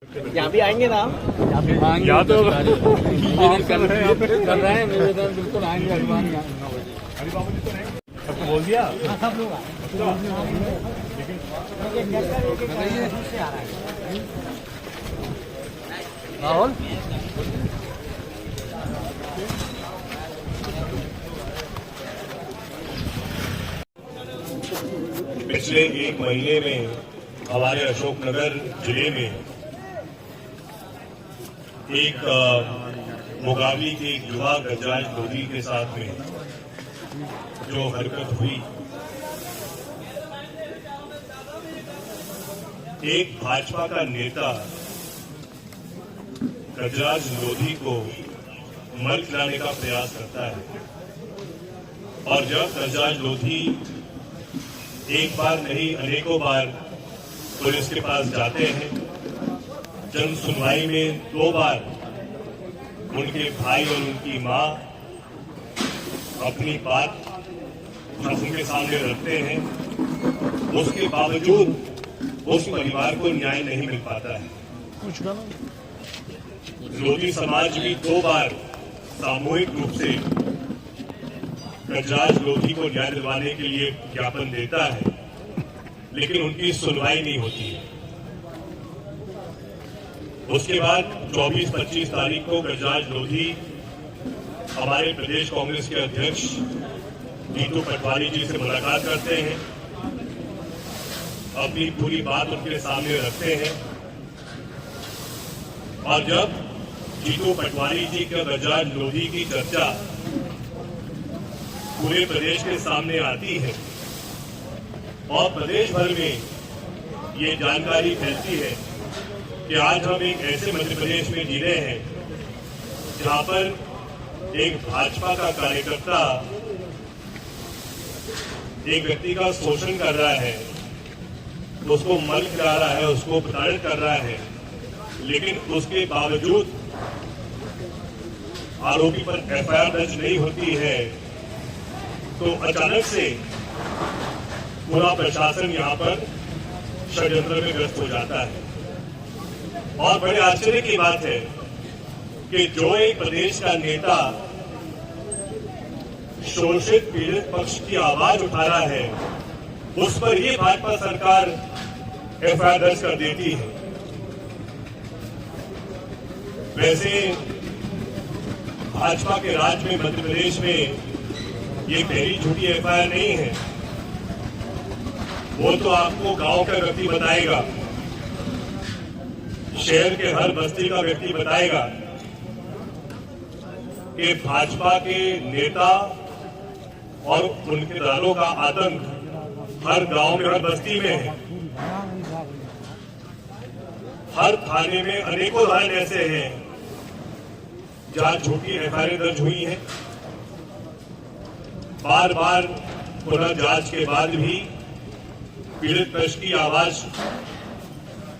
यहाँ भी आएंगे ना हम? या तो निवेदन कर रहे हैं निवेदन बिल्कुल आएंगे अभिमान हरिबाबू जी तो नहीं सबको बोल दिया। सब लोग राहुल पिछले एक महीने में हमारे अशोकनगर जिले में एक मुगावली के युवा गजराज लोधी के साथ में जो हरकत हुई, एक भाजपा का नेता गजराज लोधी को मर खिलाने का प्रयास करता है। और जब गजराज लोधी एक बार नहीं अनेकों बार पुलिस के पास जाते हैं, जन सुनवाई में 2 बार उनके भाई और उनकी मां अपनी बात शासन के सामने रखते हैं, उसके बावजूद उस परिवार को न्याय नहीं मिल पाता है। लोधी समाज भी 2 बार सामूहिक रूप से गजराज लोधी को न्याय दिलवाने के लिए ज्ञापन देता है, लेकिन उनकी सुनवाई नहीं होती है। उसके बाद 24-25 तारीख को गजराज लोधी हमारे प्रदेश कांग्रेस के अध्यक्ष जीतू पटवारी जी से मुलाकात करते हैं, अपनी पूरी बात उनके सामने रखते हैं। और जब जीतू पटवारी जी का गजराज लोधी की चर्चा पूरे प्रदेश के सामने आती है और प्रदेश भर में ये जानकारी फैलती है कि आज हम एक ऐसे मध्य प्रदेश में जी रहे हैं जहां पर एक भाजपा का कार्यकर्ता एक व्यक्ति का शोषण कर रहा है, उसको मर खिला रहा है, उसको प्रताड़ित कर रहा है, लेकिन उसके बावजूद आरोपी पर एफआईआर दर्ज नहीं होती है। तो अचानक से पूरा प्रशासन यहां पर षड्यंत्र में ग्रस्त हो जाता है। और बड़े आश्चर्य की बात है कि जो एक प्रदेश का नेता शोषित पीड़ित पक्ष की आवाज उठा रहा है, उस पर ही भाजपा सरकार एफआईआर दर्ज कर देती है। वैसे भाजपा के राज में मध्य प्रदेश में ये पहली झूठी एफआईआर नहीं है। वो तो आपको गांव का व्यक्ति बताएगा, शहर के हर बस्ती का व्यक्ति बताएगा कि भाजपा के नेता और उनके दलों का आतंक हर गांव में, हर बस्ती में है। हर थाने में अनेकों उदाहरण ऐसे हैं जहां झूठी एफआईआर दर्ज हुई है। बार बार पुनर्जांच के बाद भी पीड़ित पक्ष की आवाज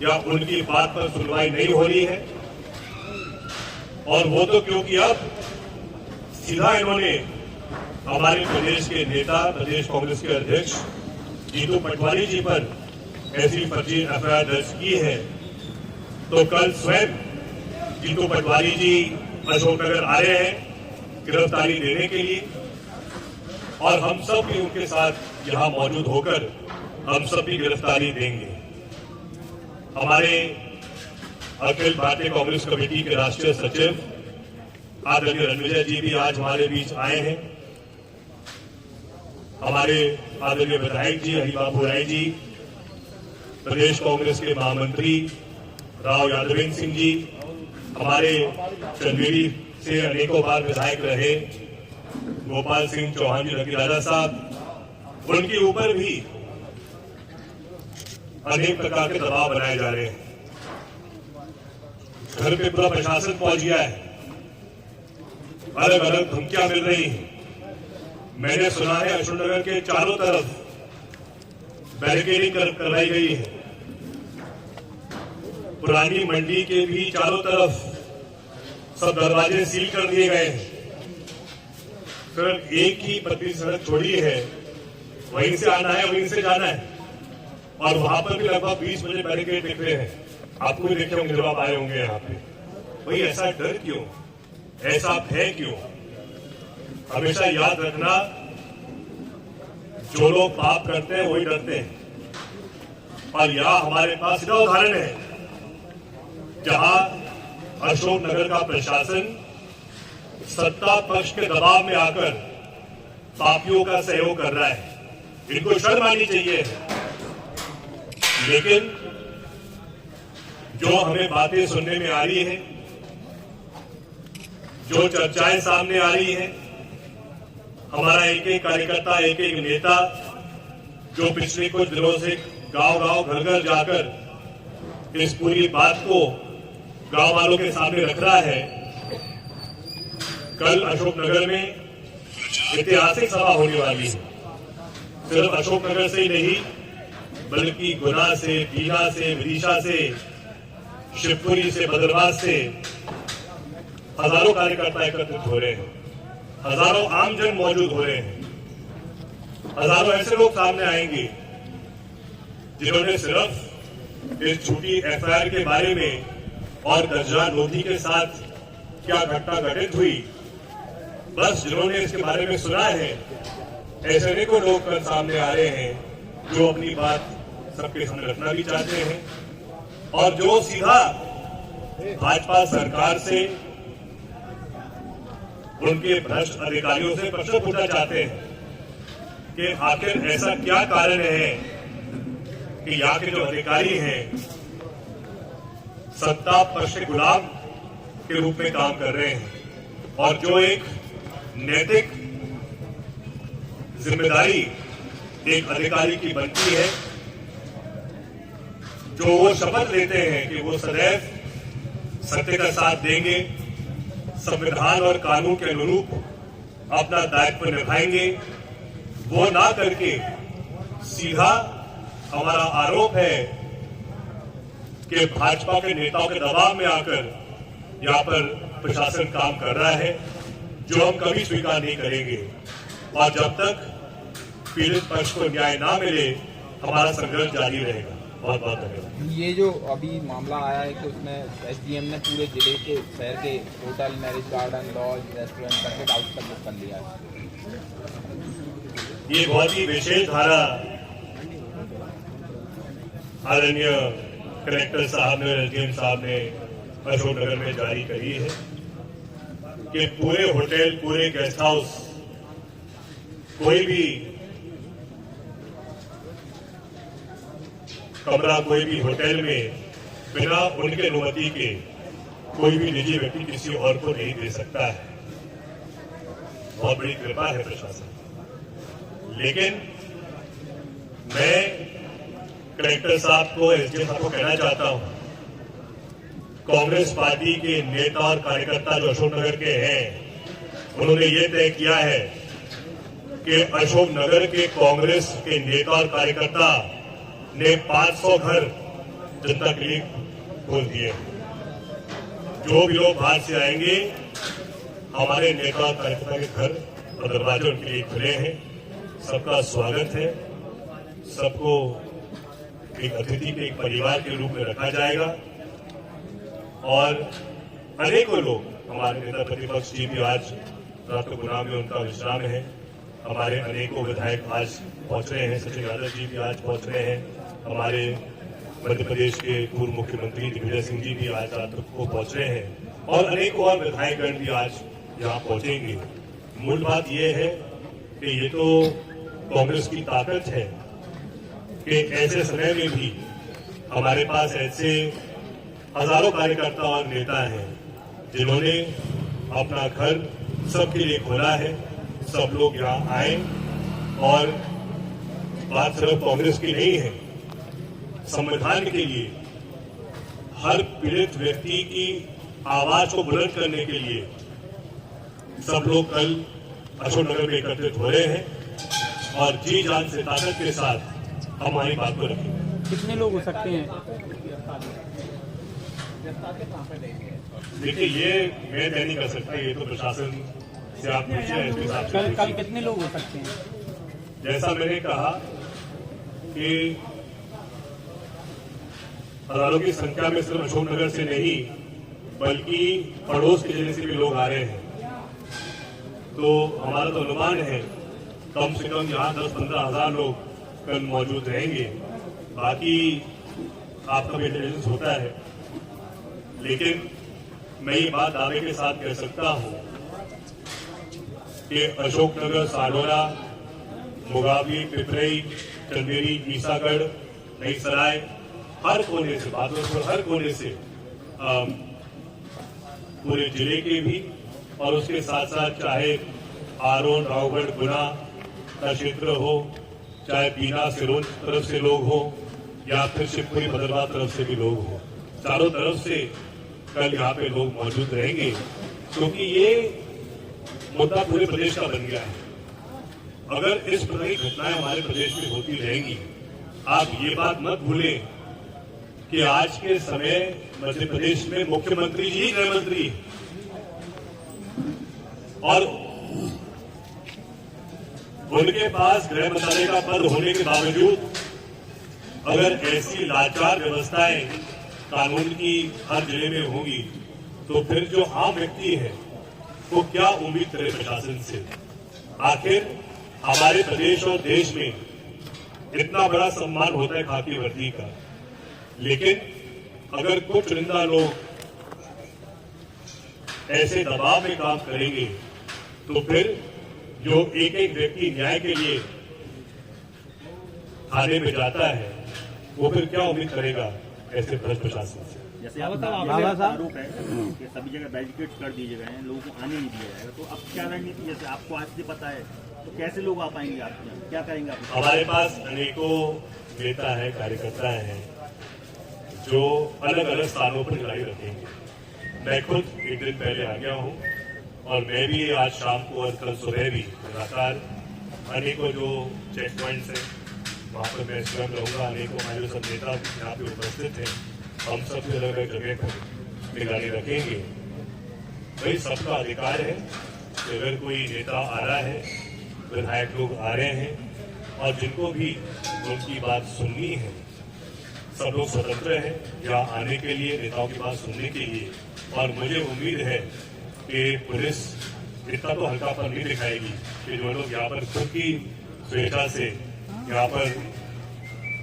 या उनकी बात पर सुनवाई नहीं हो रही है। और वो तो क्योंकि अब सीधा इन्होंने हमारे प्रदेश के नेता, प्रदेश कांग्रेस के अध्यक्ष जीतू पटवारी जी पर ऐसी फर्जी एफआईआर दर्ज की है। तो कल स्वयं जीतू पटवारी जी अशोकनगर आ रहे हैं गिरफ्तारी देने के लिए, और हम सब भी उनके साथ यहां मौजूद होकर हम सब भी गिरफ्तारी देंगे। हमारे अखिल भारतीय कांग्रेस कमेटी के राष्ट्रीय सचिव आदरणीय रणविजय जी भी आज हमारे बीच आए हैं। हमारे आदरणीय विधायक जी हरिबाबू राय जी, प्रदेश कांग्रेस के महामंत्री राव यादवेंद्र सिंह जी, हमारे चंदेरी से अनेकों बार विधायक रहे गोपाल सिंह चौहान जी, रवि राजा साहब, उनके ऊपर भी अनेक प्रकार के दबाव बनाए जा रहे हैं। घर पे पूरा प्रशासन पहुंच गया है, अलग अलग धमकियां मिल रही हैं। मैंने सुना है अशोकनगर के चारों तरफ बैरिकेडिंग करवाई गई है। पुरानी मंडी के भी चारों तरफ सब दरवाजे सील कर दिए गए हैं। सिर्फ एक ही पतली सड़क छोड़ी है, वहीं से आना है, वहीं से जाना है, और वहां पर भी लगभग 20 बजे बैरिकेड दिख रहे हैं। आपको भी देखे होंगे जब आप आए होंगे यहाँ पे, भाई ऐसा डर क्यों, ऐसा भय क्यों? हमेशा याद रखना, जो लोग पाप करते हैं वही डरते हैं। और यहाँ हमारे पास सीधा उदाहरण है जहां अशोकनगर का प्रशासन सत्ता पक्ष के दबाव में आकर पापियों का सहयोग कर रहा है। इनको शर्म आनी चाहिए। लेकिन जो हमें बातें सुनने में आ रही है, जो चर्चाएं सामने आ रही है, हमारा एक एक कार्यकर्ता, एक एक नेता जो पिछले कुछ दिनों से गांव-गांव, घर-घर जाकर इस पूरी बात को गांव वालों के सामने रख रहा है। कल अशोकनगर में ऐतिहासिक सभा होने वाली है। सिर्फ अशोकनगर से ही नहीं, बल्कि गुना से, बीना से, विदिशा से, शिवपुरी से, बदरवास से हजारों कार्यकर्ता एकत्रित हो रहे हैं, हजारों आमजन मौजूद हो रहे हैं, हजारों ऐसे लोग सामने आएंगे जिन्होंने सिर्फ इस झूठी एफआईआर के बारे में और गजरा लोधी के साथ क्या घटना घटित हुई, बस जिन्होंने इसके बारे में सुना है, ऐसे अनेकों लोग कल सामने आ रहे हैं जो अपनी बात सबके सामने रखना भी चाहते हैं और जो सीधा भाजपा सरकार से, उनके भ्रष्ट अधिकारियों से प्रश्न पूछना चाहते हैं कि आखिर ऐसा क्या कारण है कि यहाँ के जो अधिकारी हैं सत्ता पक्ष के गुलाम के रूप में काम कर रहे हैं और जो एक नैतिक जिम्मेदारी एक अधिकारी की बनती है, जो वो शपथ लेते हैं कि वो सदैव सत्य का साथ देंगे, संविधान और कानून के अनुरूप अपना दायित्व निभाएंगे, वो ना करके सीधा हमारा आरोप है कि भाजपा के नेताओं के दबाव में आकर यहाँ पर प्रशासन काम कर रहा है, जो हम कभी स्वीकार नहीं करेंगे। और जब तक पीड़ित पक्ष को न्याय ना मिले, हमारा संघर्ष जारी रहेगा। बहुत बहुत धन्यवाद। ये जो अभी मामला आया है कि उसमें एसडीएम ने पूरे जिले के शहर के hotel, marriage garden, lodge, restaurant circuit house तक बुक कर लिया है। ये बहुत ही विशेष धारा आदरणीय कलेक्टर साहब ने, एसडीएम साहब ने अशोकनगर में जारी करी है कि पूरे होटल, पूरे गेस्ट हाउस, कोई भी कमरा कोई भी होटल में बिना उनकी अनुमति के कोई भी निजी व्यक्ति किसी और को नहीं दे सकता है। बहुत बड़ी कृपा है प्रशासन। लेकिन मैं कलेक्टर साहब को, एसडीएम साहब को कहना चाहता हूं, कांग्रेस पार्टी के नेता और कार्यकर्ता जो अशोकनगर के हैं, उन्होंने ये तय किया है कि अशोकनगर के कांग्रेस के नेता और कार्यकर्ता ने 500 घर जनता के लिए खोल दिए। जो भी लोग बाहर से आएंगे, हमारे नेता और कार्यकर्ता के घर और दरवाजे उनके लिए खुले हैं। सबका स्वागत है, सबको एक अतिथि के एक परिवार के रूप में रखा जाएगा। और अनेकों लोग, हमारे नेता प्रतिपक्ष जी भी आज रात को गुना में उनका विश्राम है, हमारे अनेकों विधायक आज पहुंच रहे हैं, सचिन यादव जी भी आज पहुंच रहे हैं, हमारे मध्य प्रदेश के पूर्व मुख्यमंत्री दिग्विजय सिंह जी भी आज रात को पहुंच रहे हैं और अनेकों और विधायकगण भी आज यहाँ पहुंचेंगे। मूल बात यह है कि ये तो कांग्रेस की ताकत है कि ऐसे समय में भी हमारे पास ऐसे हजारों कार्यकर्ता और नेता हैं जिन्होंने अपना घर सबके लिए खोला है। सब लोग यहाँ आए और बात सिर्फ कांग्रेस की नहीं है, संविधान के लिए हर पीड़ित व्यक्ति की आवाज को बुलंद करने के लिए सब लोग कल अशोकनगर में एकत्रित हो रहे हैं और जी जान से ताकत के साथ हमारी बात को रखेंगे। कितने लोग हो सकते हैं? देखिए, ये मैं तय नहीं कर सकता, ये तो प्रशासन से आप पूछिए, एसपी साहब से कल कितने लोग हो सकते हैं? जैसा मैंने कहा कि हजारों की संख्या में सिर्फ अशोकनगर से नहीं बल्कि पड़ोस के जिले से भी लोग आ रहे हैं। तो हमारा तो अनुमान है कम से कम यहाँ 10-15 हजार लोग कल मौजूद रहेंगे। बाकी आपका भी इंटेलिजेंस होता है, लेकिन मैं ये बात दावे के साथ कह सकता हूँ कि अशोकनगर, साडोरा, मुगावली, पिपरई, चंदेरी, ईसागढ़, नई सराय, हर कोने से, बादलपुर हर कोने से पूरे जिले के भी और उसके साथ साथ चाहे आरोन, रावगढ़, गुना का क्षेत्र हो, चाहे बीना, सिरोंज तरफ से लोग हो या फिर शिवपुरी, भद्रवाह तरफ से भी लोग हो, चारों तरफ से कल यहाँ पे लोग मौजूद रहेंगे, क्योंकि ये मुद्दा पूरे प्रदेश का बन गया है। अगर इस प्रकार की घटनाएं हमारे प्रदेश में होती रहेंगी, आप ये बात मत भूलें कि आज के समय मध्य प्रदेश में मुख्यमंत्री जी गृह मंत्री हैं और उनके पास गृह मंत्रालय का पद होने के बावजूद अगर ऐसी लाचार व्यवस्थाएं कानून की हर जिले में होंगी तो फिर जो आम व्यक्ति है वो क्या उम्मीद करे प्रशासन से। आखिर हमारे प्रदेश और देश में इतना बड़ा सम्मान होता है खाकी वर्दी का, लेकिन अगर कुछ चुनिंदा लोग ऐसे दबाव में काम करेंगे तो फिर जो एक एक व्यक्ति न्याय के लिए थाने में जाता है वो फिर क्या उम्मीद करेगा ऐसे भ्रष्ट प्रशासन से। जैसे आरोप है कि सभी जगह बैरिकेड कर दिए गए हैं, लोगों को आने नहीं दिया जाएगा, तो अब क्या रणनीति, जैसे आपको आज से पता है तो कैसे लोग आ पाएंगे, आप क्या करेंगे आप? हमारे पास अनेकों नेता है, कार्यकर्ता है जो अलग अलग स्थानों पर निगरानी रखेंगे। मैं खुद एक दिन पहले आ गया हूँ और मैं भी आज शाम को और कल सुबह भी लगातार अनेकों जो चेक पॉइंट्स हैं वहाँ पर मैं स्वयं रहूँगा। अनेकों हमारे सब नेता यहाँ पे उपस्थित हैं, हम सब अलग अलग जगह पर निगरानी रखेंगे। भाई सबका अधिकार है कि अगर कोई नेता आ रहा है, विधायक लोग आ रहे हैं और जिनको भी उनकी बात सुननी है, सब लोग स्वतंत्र हैं यहाँ आने के लिए, नेताओं की बात सुनने के लिए। और मुझे उम्मीद है कि पुलिस इतना तो हल्कापन नहीं दिखाएगी कि जो लोग यहाँ पर खुद की स्वेच्छा से यहाँ पर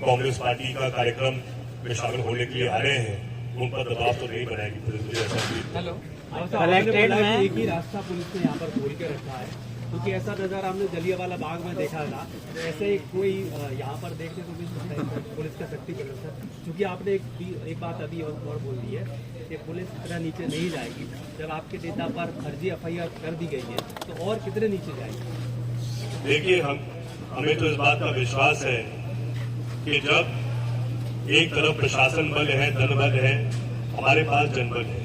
कांग्रेस पार्टी का कार्यक्रम में शामिल होने के लिए आ रहे हैं उन पर दबाव तो नहीं बनाएगी पुलिस। मुझे ऐसा कलेक्ट्रेट में एक ही रास्ता पुलिस ने यहाँ पर खोल के रखा है, क्योंकि ऐसा नज़ारा हमने जलियांवाला बाग में देखा था। तो ऐसे कोई यहाँ पर देखने को मिल सकता है पुलिस का शक्ति प्रदर्शन, क्योंकि आपने एक बात अभी और बोल दी है कि पुलिस इतना नीचे नहीं जाएगी। जब आपके नेता पर फर्जी FIR कर दी गई है तो और कितने नीचे जाएगी? देखिए, हमें तो इस बात का विश्वास है कि जब एक तरफ प्रशासन बल है, धन बल है, हमारे पास जनबल है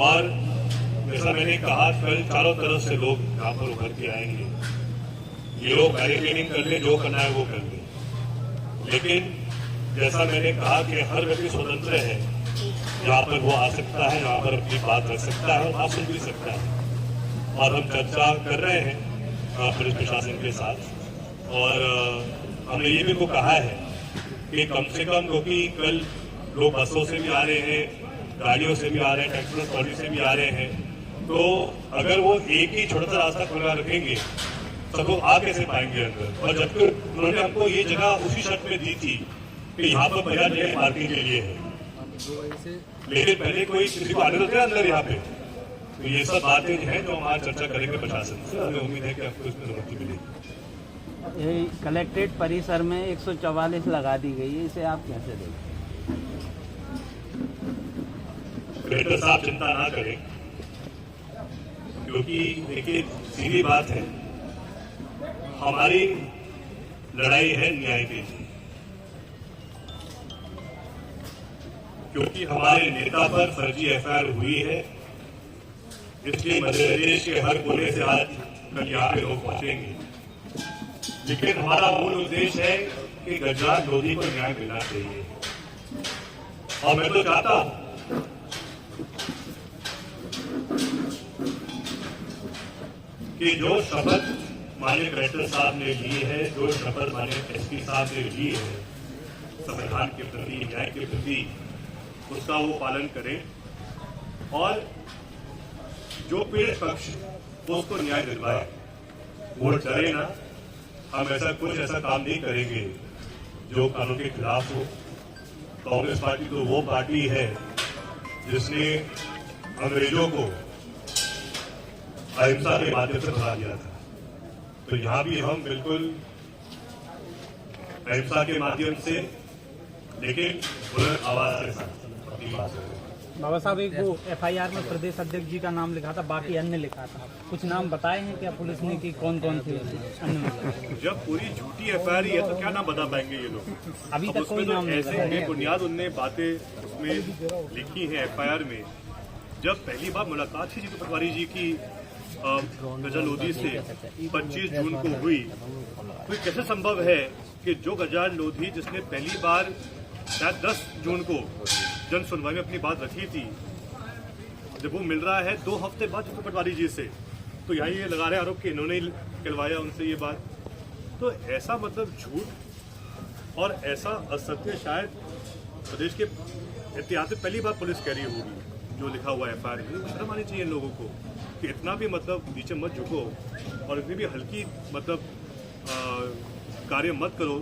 और जैसा मैंने कहा कल चारों तरफ से लोग यहाँ पर उभर के आएंगे। ये लोग बैरिकेडिंग कर ले, जो करना है वो कर ले, लेकिन जैसा मैंने कहा कि हर व्यक्ति स्वतंत्र है, यहाँ पर वो आ सकता है, यहाँ पर अपनी बात रख सकता है और बात सुन भी सकता है। और हम चर्चा कर रहे हैं पुलिस प्रशासन के साथ और हमने ये भी को कहा है कि कम से कम, क्योंकि कल लोग बसों से भी आ रहे हैं, गाड़ियों से भी आ रहे हैं, ट्रैक्टर ट्रॉली से भी आ रहे हैं, तो अगर वो एक ही छोटा सा रास्ता खुला रखेंगे सब लोग आ कैसे पाएंगे अंदर। और जबकि उन्होंने हमको ये जगह उसी शर्त में दी थी कि यहाँ पर बजा जगह पार्किंग के लिए है, लेकिन पहले कोई किसी को आने देते अंदर यहाँ पे। तो ये सब बातें हैं जो हम आज चर्चा करेंगे प्रशासन से। हमें उम्मीद है कि आपको इसमें अनुमति मिलेगी। यही कलेक्ट्रेट परिसर में 144 लगा दी गई है, इसे आप कैसे देखते? कलेक्टर साहब चिंता ना करें, क्योंकि देखिए सीधी बात है, हमारी लड़ाई है न्याय के लिए, क्योंकि हमारे नेता पर फर्जी FIR हुई है, इसलिए मध्य प्रदेश के हर कोने से आज कल यहाँ पे लोग पहुंचेंगे। लेकिन हमारा मूल उद्देश्य है कि गजराज लोधी को न्याय मिलना चाहिए। और मैं तो चाहता हूं कि जो शपथ माननीय कलेक्टर साहब ने ली है, जो शपथ माननीय SP साहब ने ली है, संविधान के प्रति, न्याय के प्रति उसका वो पालन करें और जो पीड़ित पक्ष उसको न्याय दिलवाए। वो डरे ना, हम ऐसा काम नहीं करेंगे जो कानून के खिलाफ हो। कांग्रेस पार्टी तो वो पार्टी है जिसने अंग्रेजों को अहिंसा के माध्यम से भगा दिया था, तो यहां भी हम बिल्कुल अहिंसा के माध्यम से, लेकिन बुलंद आवाज के साथ अपनी बात करें। बाबा साहब, एक वो एफआईआर में प्रदेश अध्यक्ष जी का नाम लिखा था, बाकी अन्य लिखा था, कुछ नाम बताए हैं क्या पुलिस ने कि कौन कौन थे अन्य में? जब पूरी झूठी एफआईआर है तो क्या नाम बता पाएंगे ये लोग? अभी तक कोई नाम नहीं ऐसे बेबुनियाद उनने बातें उसमें लिखी हैं एफआईआर में। जब पहली बार मुलाकात थी जीतू पटवारी जी की गजा लोधी से 25 जून को हुई, तो कैसे संभव है कि जो गजा लोधी जिसने पहली बार शायद 10 जून को जन सुनवाई में अपनी बात रखी थी, जब वो मिल रहा है 2 हफ्ते बाद जीतू पटवारी जी से, तो यहाँ ये लगा रहे आरोप कि इन्होंने ही कहलवाया उनसे ये बात। तो ऐसा मतलब झूठ और ऐसा असत्य शायद प्रदेश के इतिहास में पहली बार पुलिस कह रही होगी। जो लिखा हुआ है एफआईआर में, शर्म आनी चाहिए इन लोगों को कि इतना भी मतलब नीचे मत झुको और इतनी भी हल्की मतलब कार्य मत करो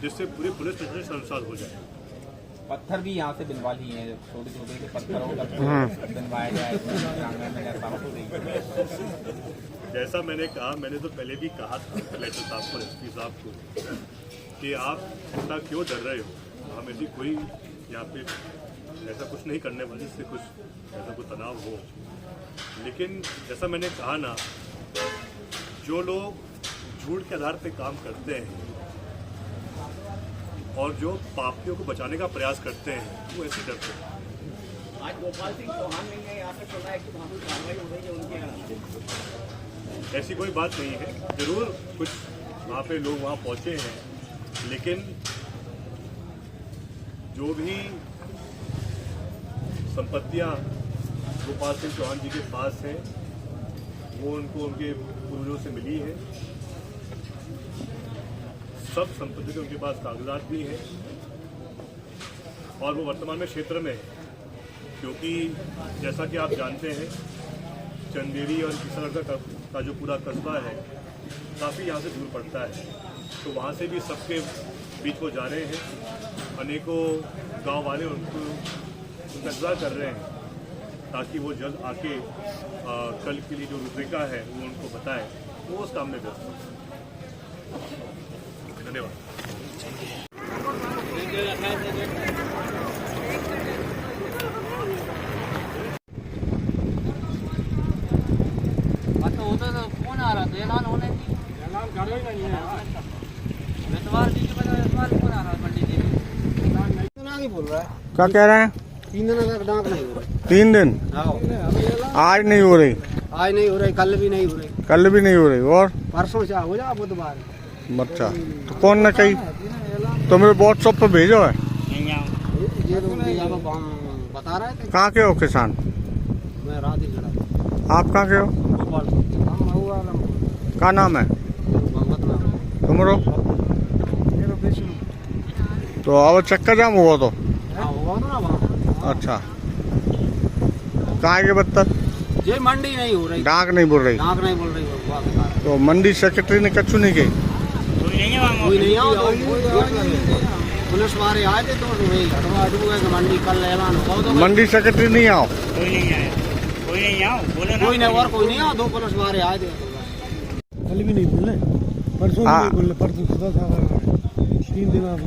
जिससे पूरी पुलिस प्रशासन शर्मसार हो जाए। पत्थर भी यहाँ से बिनवा लिए हैं, छोटे छोटे से पत्थर होकर बिनवाया जाए। जैसा मैंने कहा, मैंने तो पहले भी कहा था कलेक्टर साहब को, एसपी साहब को, कि आप इतना क्यों डर रहे हो? हम ऐसी कोई यहाँ पे ऐसा कुछ नहीं करने वाले, जिससे कुछ ऐसा कुछ तनाव हो। लेकिन जैसा मैंने कहा ना, जो लोग झूठ के आधार पे काम करते हैं और जो पापियों को बचाने का प्रयास करते हैं, वो ऐसे डरते हैं। आज गोपाल सिंह चौहान ने यहाँ पे सुना है कि वहाँ पर कार्रवाई हो रही है उनके यहाँ। ऐसी कोई बात नहीं है, जरूर कुछ वहाँ पे लोग वहाँ पहुँचे हैं, लेकिन जो भी संपत्तियाँ गोपाल सिंह चौहान जी के पास हैं, वो उनको उनके पूर्वजों से मिली है। सब संपत्ति के उनके पास कागजात भी हैं और वो वर्तमान में क्षेत्र में है, क्योंकि जैसा कि आप जानते हैं चंदेरी और किशनगढ़ का जो पूरा कस्बा है काफ़ी यहाँ से दूर पड़ता है, तो वहाँ से भी सबके बीच वो जा रहे हैं। अनेकों गांव वाले उनको इंतजार कर रहे हैं ताकि वो जल्द आके कल के लिए जो रूपरेखा है वो उनको बताए, वो उस काम में व्यस्त हो। धन्यवाद। अच्छा होता तो फोन आ रहा था, ऐलान होने की, ऐलान करो ही नहीं है। इतवार जी के बजाय इतवार फोन आ रहा है पंडित जी। नहीं बोल रहा है, क्या कह रहे हैं? 3 दिन तक डांक नहीं हो रही। 3 दिन? आज नहीं हो रही? आज नहीं हो रही, कल भी नहीं हो रही, कल भी नहीं हो रही, और परसों से हो जा बुधवार। अच्छा, तो कौन ना कही तो मेरे व्हाट्सएप पे भेजो है। ये लोग बता रहे थे। कहाँ के हो किसान? मैं राधे खड़ा। आप कहाँ के हो? हम हुआ क्या नाम है भगवत नाम तुमरो? मेरा विष्णु। तो अब चक्कर जाम हुआ तो? हाँ हुआ ना वहाँ। अच्छा, कहाँ के बत्तर? ये मंडी नहीं हो रही, डाक नहीं बोल रही? डांक नहीं बोल रही, हुआ बता रहे। तो मंडी सेक्रेटरी ने कछु नहीं की? कोई नहीं आओ तो पुलिस वाले आए थे तो वही हटवा हटवा के मंडी कल ऐलान हुआ तो मंडी सेक्रेटरी नहीं आओ? कोई नहीं आया, कोई नहीं आओ, बोले ना कोई नहीं, और कोई नहीं आओ, 2 पुलिस वाले आए थे। कल भी नहीं बोले, परसों भी नहीं बोले, परसों सुबह 3 दिन आप